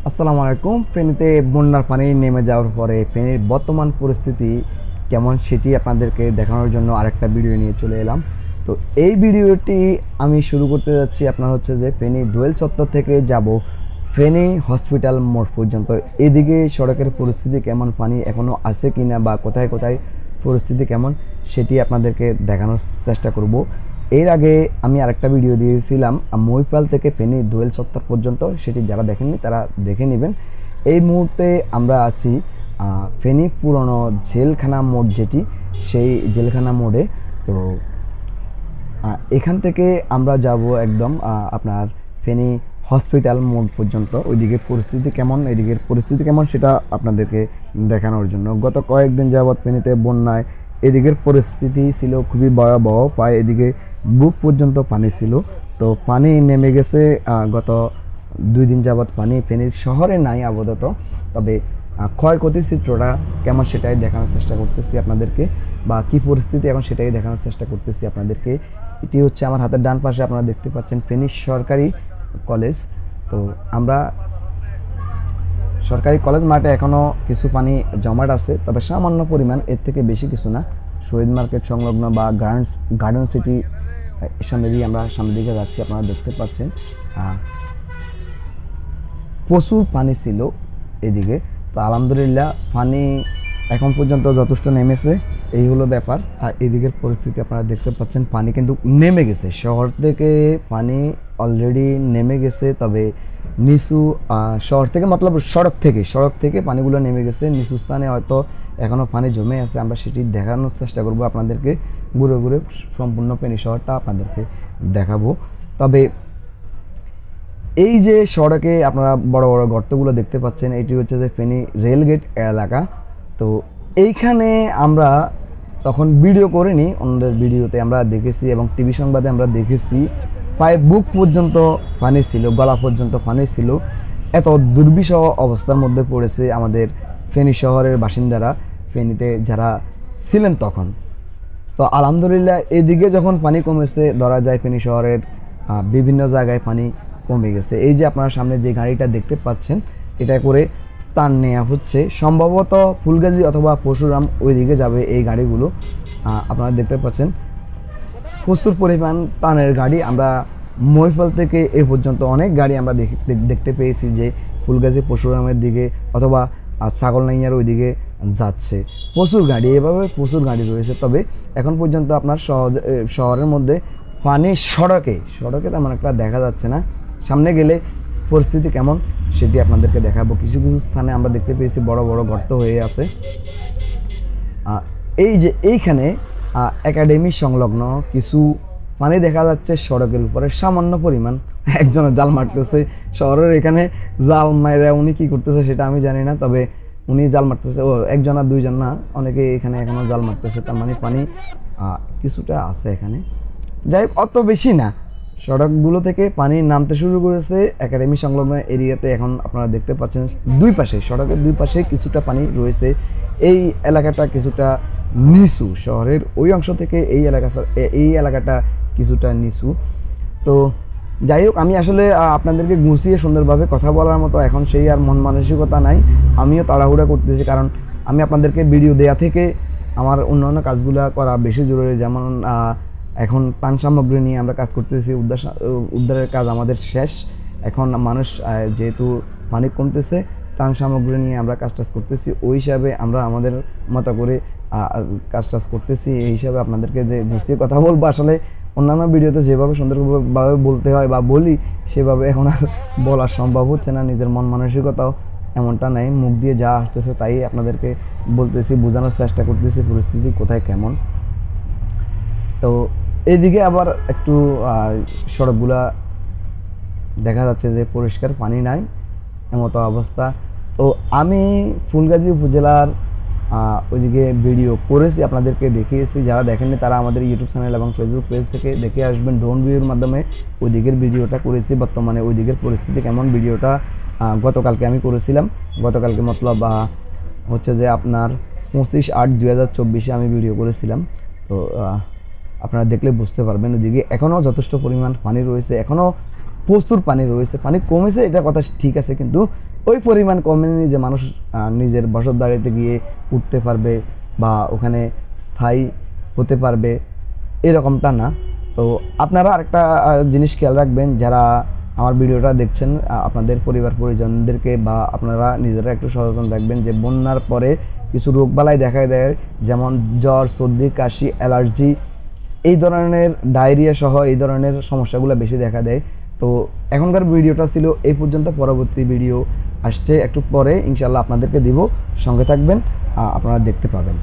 আসসালামু আলাইকুম। ফেনীতে বন্যার পানি নেমে যাওয়ার পরে ফেনীর বর্তমান পরিস্থিতি কেমন সেটি আপনাদেরকে দেখানোর জন্য আরেকটা ভিডিও নিয়ে চলে এলাম। তো এই ভিডিওটি আমি শুরু করতে যাচ্ছি আপনার হচ্ছে যে ফেনী দোয়েল চত্বর থেকে যাব ফেনী হসপিটাল মোড় পর্যন্ত। এদিকে সড়কের পরিস্থিতি কেমন, পানি এখনও আছে কিনা বা কোথায় কোথায় পরিস্থিতি কেমন সেটি আপনাদেরকে দেখানোর চেষ্টা করব। এর আগে আমি আরেকটা ভিডিও দিয়েছিলাম মহিপাল থেকে ফেনী দোয়েল চত্বর পর্যন্ত, সেটি যারা দেখেননি তারা দেখে নেবেন। এই মুহূর্তে আমরা আছি ফেনী পুরনো জেলখানা মোড়, যেটি সেই জেলখানা মোড়ে। তো এখান থেকে আমরা যাব একদম আপনার ফেনী হসপিটাল মোড় পর্যন্ত। ওইদিকে পরিস্থিতি কেমন, এদিকের পরিস্থিতি কেমন সেটা আপনাদেরকে দেখানোর জন্য। গত কয়েকদিন যাবৎ ফেনীতে বন্যায় এদিকের পরিস্থিতি ছিল খুবই ভয়াবহ, প্রায় এদিকে বুক পর্যন্ত পানি ছিল। তো পানি নেমে গেছে গত 2 দিন যাবৎ পানি ফেনীর শহরে নাই আপাতত, তবে ক্ষয়ক্ষতির চিত্রটা কেমন সেটাই দেখানোর চেষ্টা করতেছি আপনাদেরকে, বা কী পরিস্থিতি এখন সেটাই দেখানোর চেষ্টা করতেছি আপনাদেরকে। এটি হচ্ছে আমার হাতের ডান পাশে আপনারা দেখতে পাচ্ছেন ফেনী সরকারি কলেজ। তো আমরা সরকারি কলেজ মাঠে এখনও কিছু পানি জমাট আছে, তবে সামান্য পরিমাণ, এর থেকে বেশি কিছু না। শহীদ মার্কেট সংলগ্ন বা গার্ডেন সিটি সামনে দিয়ে আমরা সামনের দিকে যাচ্ছি, আপনারা দেখতে পাচ্ছেন প্রচুর পানি ছিল এদিকে। তো আলহামদুলিল্লাহ পানি এখন পর্যন্ত যথেষ্ট নেমেছে, এই হলো ব্যাপার। আর এদিকের পরিস্থিতি আপনারা দেখতে পাচ্ছেন, পানি কিন্তু নেমে গেছে, শহর থেকে পানি অলরেডি নেমে গেছে। তবে নিচু শহর থেকে মতলব সড়ক থেকে পানিগুলো নেমে গেছে, নিচু স্থানে হয়তো এখনও পানি জমে আছে। আমরা সেটি দেখানোর চেষ্টা করব আপনাদেরকে, ঘুরে ঘুরে সম্পূর্ণ ফেনী শহরটা আপনাদেরকে দেখাবো। তবে এই যে সড়কে আপনারা বড় বড় গর্তগুলো দেখতে পাচ্ছেন, এটি হচ্ছে যে ফেনী রেলগেট এলাকা। তো এইখানে আমরা তখন ভিডিও করিনি, অন্যদের ভিডিওতে আমরা দেখেছি এবং টিভি সংবাদে আমরা দেখেছি প্রায় বুক পর্যন্ত পানি ছিল, গলা পর্যন্ত পানি ছিল। এত দুর্বিষহ অবস্থার মধ্যে পড়েছে আমাদের ফেনী শহরের বাসিন্দারা, ফেনীতে যারা ছিলেন তখন। তো আলহামদুলিল্লাহ এদিকে যখন পানি কমেছে, ধরা যায় ফেনী শহরের বিভিন্ন জায়গায় পানি কমে গেছে। এই যে আপনারা সামনে যে গাড়িটা দেখতে পাচ্ছেন, এটা করে টান নেওয়া হচ্ছে, সম্ভবত ফুলগাজী অথবা পরশুরাম ওইদিকে যাবে এই গাড়িগুলো। আপনারা দেখতে পাচ্ছেন প্রচুর পরিমাণ টানের গাড়ি। আমরা মহিপাল থেকে এ পর্যন্ত অনেক গাড়ি আমরা দেখতে পেয়েছি যে ফুলগাজী পরশুরামের দিকে অথবা ছাগলনাইয়ার ওইদিকে যাচ্ছে। প্রচুর গাড়ি, এভাবে প্রচুর গাড়ি রয়েছে। তবে এখন পর্যন্ত আপনার শহরের মধ্যে পানি সড়কে তেমন একটা দেখা যাচ্ছে না। সামনে গেলে পরিস্থিতি কেমন সেটি আপনাদেরকে দেখাবো। কিছু কিছু স্থানে আমরা দেখতে পেয়েছি বড় বড় গর্ত হয়ে আছে। এই যে এইখানে একাডেমি সংলগ্ন কিছু পানি দেখা যাচ্ছে সড়কের উপরে, সামান্য পরিমাণ। একজন জাল মারতেছে শহরের এখানে, জাল মাইরা উনি কি করতেছে সেটা আমি জানি না, তবে উনি জাল মারতেছে। ও একজন আর দুইজন না, অনেকে এখানে এখনো জাল মারতেছে। তার মানে পানি কিছুটা আছে এখানে, যাই হোক অত বেশি না। সড়কগুলো থেকে পানি নামতে শুরু করেছে একাডেমি সংলগ্ন এরিয়াতে। এখন আপনারা দেখতে পাচ্ছেন দুই পাশে, সড়কের দুই পাশে কিছুটা পানি রয়েছে। এই এলাকাটা কিছুটা নিচু, শহরের ওই অংশ থেকে এই এলাকাটা কিছুটা নিচু। তো যাই হোক, আমি আসলে আপনাদেরকে গুছিয়ে সুন্দরভাবে কথা বলার মতো এখন সেই আর মন মানসিকতা নাই। আমিও তাড়াহুড়া করতেছি, কারণ আমি আপনাদেরকে ভিডিও দেয়া থেকে আমার অন্যান্য কাজগুলো করা বেশি জরুরি। যেমন এখন ত্রাণ সামগ্রী নিয়ে আমরা কাজ করতেছি, উদ্ধারের কাজ আমাদের শেষ। এখন মানুষ যেহেতু পানি কমতেছে, ত্রাণ সামগ্রী নিয়ে আমরা কাজ করতেছি। ওই হিসাবে আমরা আমাদের মতো করে কাজ করতেছি। এই হিসাবে আপনাদেরকে যে গুছিয়ে কথা বলবো, আসলে অন্যান্য ভিডিওতে যেভাবে সুন্দরভাবে বলতে হয় বা বলি, সেভাবে এখন আর বলা সম্ভব হচ্ছে না। নিজের মন মানসিকতাও এমনটা নেই, মুখ দিয়ে যা আসতেছে তাই আপনাদেরকে বলতেছি, বোঝানোর চেষ্টা করতেছি পরিস্থিতি কোথায় কেমন। তো এইদিকে আবার একটু সড়কগুলা দেখা যাচ্ছে যে পরিষ্কার, পানি নাই, এমতো অবস্থা। তো আমি ফুলগাজী উপজেলার ওইদিকে ভিডিও করেছি, আপনাদেরকে দেখিয়েছি। যারা দেখেননি তারা আমাদের ইউটিউব চ্যানেল এবং ফেসবুক পেজ থেকে দেখে আসবেন। ড্রোন ভিউর মাধ্যমে ওই দিকের ভিডিওটা করেছি। বর্তমানে ওই দিকের পরিস্থিতি কেমন, ভিডিওটা গতকালকে আমি করেছিলাম। গতকালকে মতলব হচ্ছে যে আপনার 25/8/2024 আমি ভিডিও করেছিলাম। তো আপনারা দেখলে বুঝতে পারবেন ওইদিকে এখনও যথেষ্ট পরিমাণ পানি রয়েছে। এখনও প্রচুর পানি রয়েছে। পানি কমেছে এটা কথা ঠিক আছে, কিন্তু ওই পরিমাণ কমেনি যে মানুষ নিজের বসতবাড়িতে গিয়ে উঠতে পারবে বা ওখানে স্থায়ী হতে পারবে, এরকমটা না। তো আপনারা আরেকটা জিনিস খেয়াল রাখবেন, যারা আমার ভিডিওটা দেখছেন আপনাদের পরিবার পরিজনদেরকে বা আপনারা নিজেরা একটু সচেতন থাকবেন যে বন্যার পরে কিছু রোগবালাই দেখা দেয়, যেমন জ্বর, সর্দি, কাশি, অ্যালার্জি, এই ধরনের ডায়রিয়া সহ এই ধরনের সমস্যাগুলো বেশি দেখা দেয়। তো এখনকার ভিডিওটা ছিল এই পর্যন্ত। পরবর্তী ভিডিও আসছে একটু পরে ইনশাল্লাহ আপনাদেরকে দিব, সঙ্গে থাকবেন, আপনারা দেখতে পাবেন।